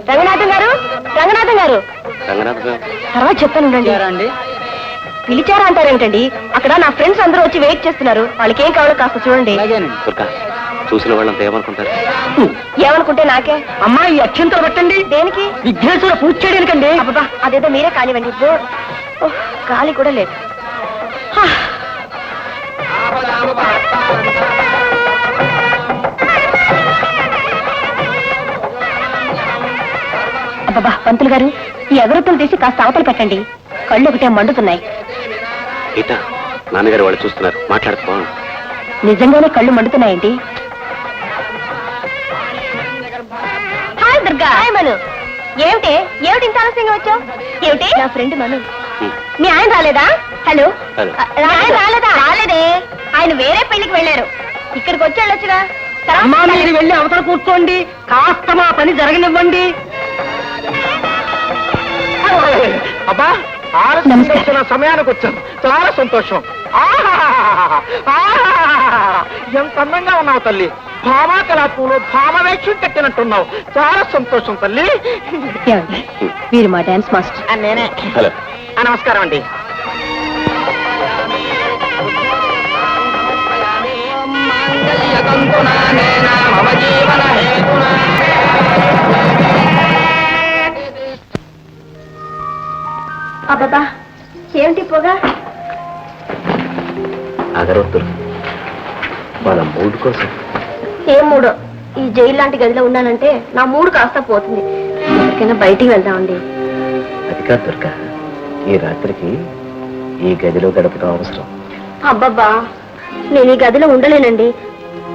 రంగనాథం గారు, రంగనాథం గారు, తర్వాత చెప్తాను. పిలిచారా అంటారేమిటండి? అక్కడ నా ఫ్రెండ్స్ అందరూ వచ్చి వెయిట్ చేస్తున్నారు. వాళ్ళకి ఏం కావాలో కాస్త చూడండి. చూసిన వాళ్ళంతా ఏమనుకుంటారు? ఏమనుకుంటే నాకే. అమ్మా, ఈ అక్షంతలు పెట్టండి. దేనికి? విఘ్నేశ్వర పూజ చేయడానికండి. అబ్బా, అదేదో మీరే కానివ్వండి. గాలి కూడా లేదు. అబ్బా, పంతులు గారు, ఈ ఎగరొత్తులు తీసి కాస్త అవతలు పెట్టండి. కళ్ళు ఒకటే మండుతున్నాయి. నాన్నగారు వాళ్ళు చూస్తున్నారు, మాట్లాడుకో. నిజంగానే కళ్ళు మండుతున్నాయండి. హాయ్ దుర్గా. హాయ్ మను. ఏమిటి ఏమిటి ఇంత ఆలస్యంగా వచ్చావు? ఏమిటి? నా ఫ్రెండ్ మను. మీ ఆయన రాలేదా? హలో, ఆయన రాలేదా? రాలేదే, ఆయన వేరే పెళ్లికి వెళ్ళారు. ఇక్కడికి వచ్చి వెళ్ళొచ్చుగా. మీరు వెళ్ళి అవతల కూర్చోండి, కాస్త మా పని జరగనివ్వండి. అబ్బా, సమయానికి వచ్చాను. చాలా సంతోషం. ఎంత అందంగా ఉన్నావు తల్లి. భామా కళాపూలు భామవేక్షం కట్టినట్టున్నావు. చాలా సంతోషం తల్లి. మీరు మా డాన్స్ మాస్టర్. నేనే. నమస్కారం అండి. అబ్బా, ఏమిటి పొగ? అగరొత్తులు వాళ్ళ మూడు కోసం. ఏం మూడో? ఈ జైలు లాంటి గదిలో ఉన్నానంటే నా మూడు కాస్త పోతుంది. ఎక్కడికైనా బయటికి వెళ్దామండి. అది కాదు దుర్గా, ఈ రాత్రికి ఈ గదిలో గడపడం అవసరం. అబ్బబ్బా, నేను ఈ గదిలో ఉండలేనండి.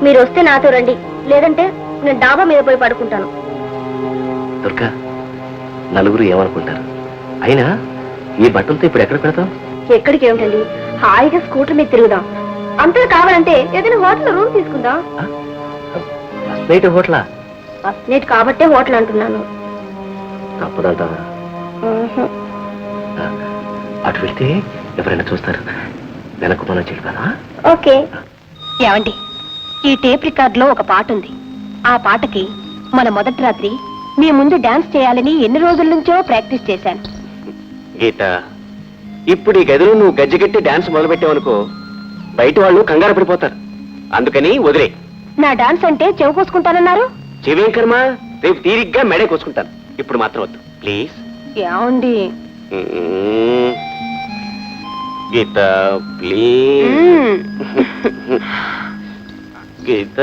మీరు వస్తే నాతో రండి, లేదంటే నేను డాబా మీద పోయి పడుకుంటాను. దుర్గా, నలుగురు ఏమనుకుంటారు? అయినా ఈ బట్టలతో ఇప్పుడు ఎక్కడ పెడతాం? ఎక్కడికి ఏమిటండి, హాయిగా స్కూటర్ మీద తిరుగుదాం. అంతగా కావాలంటే ఏదైనా హోటల్ రూమ్ తీసుకుందాం. ఫస్ట్ నైట్ హోటలా? ఫస్ట్ నైట్ కాబట్టే హోటల్ అంటున్నాను. తప్పదంటావా? అటు వెళ్తే ఎవరైనా చూస్తారు. వెనక్కు మనం చెల్లిపోదా? ఓకే. ఏమండి, ఈ టేప్ రికార్డ్ లో ఒక పాట ఉంది. ఆ పాటకి మన మొదటి రాత్రి మీ ముందు డాన్స్ చేయాలని ఎన్ని రోజుల నుంచో ప్రాక్టీస్ చేశాను. గీత, ఇప్పుడు ఈ గదిలో నువ్వు గజ్జగట్టి డాన్స్ మొదలుపెట్టావనుకో, బయట వాళ్ళు కంగారు పడిపోతారు. అందుకని వదిలే. నా డాన్స్ అంటే చెవు కోసుకుంటానన్నారు. చెవేం కర్మ, రేపు తీరిగ్గా మెడే కోసుకుంటాను. ఇప్పుడు మాత్రం వద్దు ప్లీజ్. ఏమండి? గీత ప్లీజ్. గీత,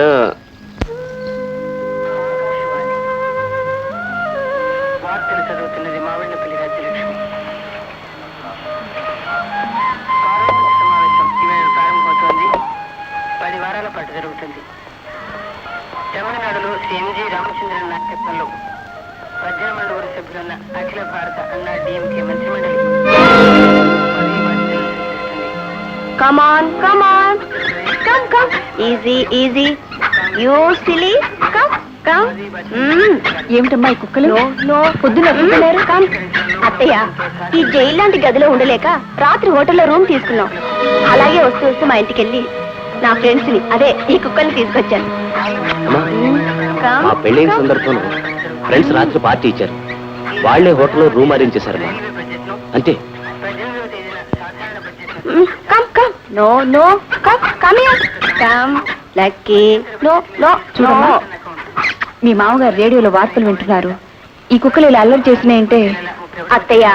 వార్తలు చదువుతున్నది మావిళ్ళపల్లి రాజ్యలక్ష్మి. సమావేశం ఈవేళ ప్రారంభమవుతోంది. 10 వారాల పాటు జరుగుతుంది. తమిళనాడులో శ్రీ ఎంజి రామచంద్రన్ నాయకత్వంలో 18 మంది సభ్యులున్న అఖిల భారత అన్నా డిఎంకే మంత్రిమండలి Come on, come on. Come, come. Easy, easy. You silly. Come, come. ఏమిటమ్మా ఈ కుక్కలు? నో, పొద్దున కుక్కలేరు. కమ్. అత్తయ్య, ఈ జైలు లాంటి గదిలో ఉండలేక రాత్రి హోటల్లో రూమ్ తీసుకున్నాం. అలాగే వస్తూ వస్తూ మా ఇంటికి వెళ్ళి నా ఫ్రెండ్స్ ని, అదే ఈ కుక్కల్ని తీసుకొచ్చాను. మా పెళ్ళైన సందర్భంలో ఫ్రెండ్స్ రాత్రి పార్టీ ఇచ్చారు. వాళ్లే హోటల్లో రూమ్ అరేంజ్ చేశారు. అంతే. Come come. No no, come come here. Come Lucky. No no. చూడమ్మా, మీ మామగారు రేడియోలో వార్తలు వింటున్నారు. ఈ కుక్కలు ఇలా అల్లరి చేసినాయంటే. అత్తయ్య,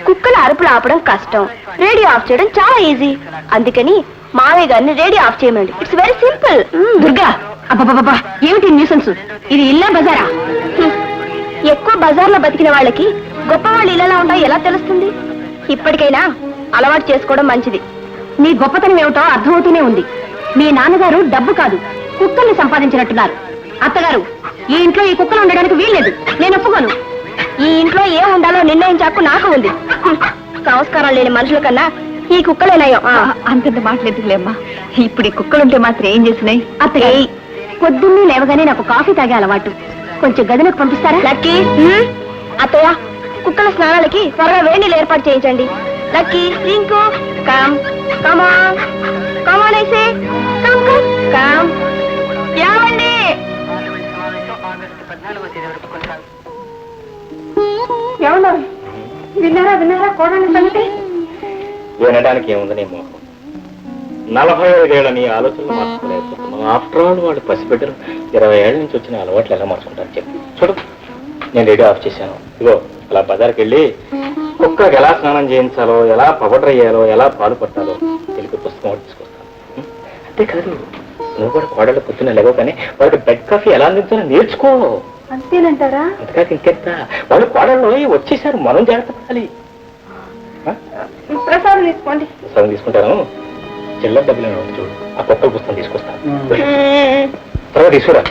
కుక్కల అరుపులు ఆపడం కష్టం, రేడియో ఆఫ్ చేయడం చాలా ఈజీ. అందుకని మావయ్య గారిని రేడియో ఆఫ్ చేయమండి. It's very simple. దుర్గా, అబ్బా, ఏమిటి న్యూసెన్స్? ఇది ఇల్లా బజారా? ఎక్కువ బజార్లో బతికిన వాళ్ళకి గొప్ప వాళ్ళు ఇళ్ళలా ఉంటాయో ఎలా తెలుస్తుంది? ఇప్పటికైనా అలవాటు చేసుకోవడం మంచిది. నీ గొప్పతనం ఏమిటో అర్థమవుతూనే ఉంది. మీ నాన్నగారు డబ్బు కాదు, కుక్కల్ని సంపాదించినట్టున్నారు. అత్తగారు, ఈ ఇంట్లో ఈ కుక్కలు ఉండడానికి వీల్లేదు. నేను ఒప్పుకోను. ఈ ఇంట్లో ఏం ఉండాలో నిర్ణయించాకు నాకు ఉంది. సంస్కారం లేని మనుషుల కన్నా ఈ కుక్కలేనాయో. అంతంత మాట్లాడుతులేమ్మా. ఇప్పుడు ఈ కుక్కలుంటే మాత్రం ఏం చేసినాయి? అత్తయ్య, పొద్దున్నే లేవగానే నాకు కాఫీ తాగే అలవాటు. కొంచెం గదిలోకి పంపిస్తారా? లక్కీ. అత్తయ్య, కుక్కల స్నానాలకి త్వరగా వేణీలు ఏర్పాటు చేయించండి. Lucky, Rinku, come come on, come on ఐసే, కమ్ కమ్ కమ్. ఏమండి? ఆగస్టు 14వ తేదీ వరకు కొనసాగుతుంది. ఎవరు విన్నారా కోడని సంగతి? వినడానికి ఏముంది నీ మోహం? 45 నీ ఆలోచనలు మార్చుకోలేకపోతున్నావు. ఆఫ్టర్ ఆల్ వాళ్ళు పసిబిడ్డలు 20 ఏళ్ళ నుంచి వచ్చిన అలవాట్లు ఎలా మార్చుకుంటారు చెప్పి చూడు. నేను రేడియో ఆఫ్ చేశాను. ఇగో అలా బజార్కి వెళ్ళి కుక్కకి ఎలా స్నానం చేయించాలో, ఎలా పౌడర్ అయ్యాలో, ఎలా పాలు పట్టాలో తెలిపి పుస్తకం ఒకటి తీసుకొస్తాను. అంతేకాదు, నువ్వు కూడా కోడళ్ళు పొద్దున్న లేవో కానీ వాళ్ళకి బెడ్ కాఫీ ఎలా అందించాలో నేర్చుకో. అంతేనంటారా? అంతకాక ఇంకెంత, వాళ్ళు కోడళ్ళు వచ్చేసారు, మనం జాగ్రత్త పడాలి. ప్రసాదం తీసుకోండి. పుస్తకం తీసుకుంటాను, చిల్లర డబ్బులు చూడు, ఆ కుక్కల పుస్తకం తీసుకొస్తాను. తర్వాత తీసుకురా.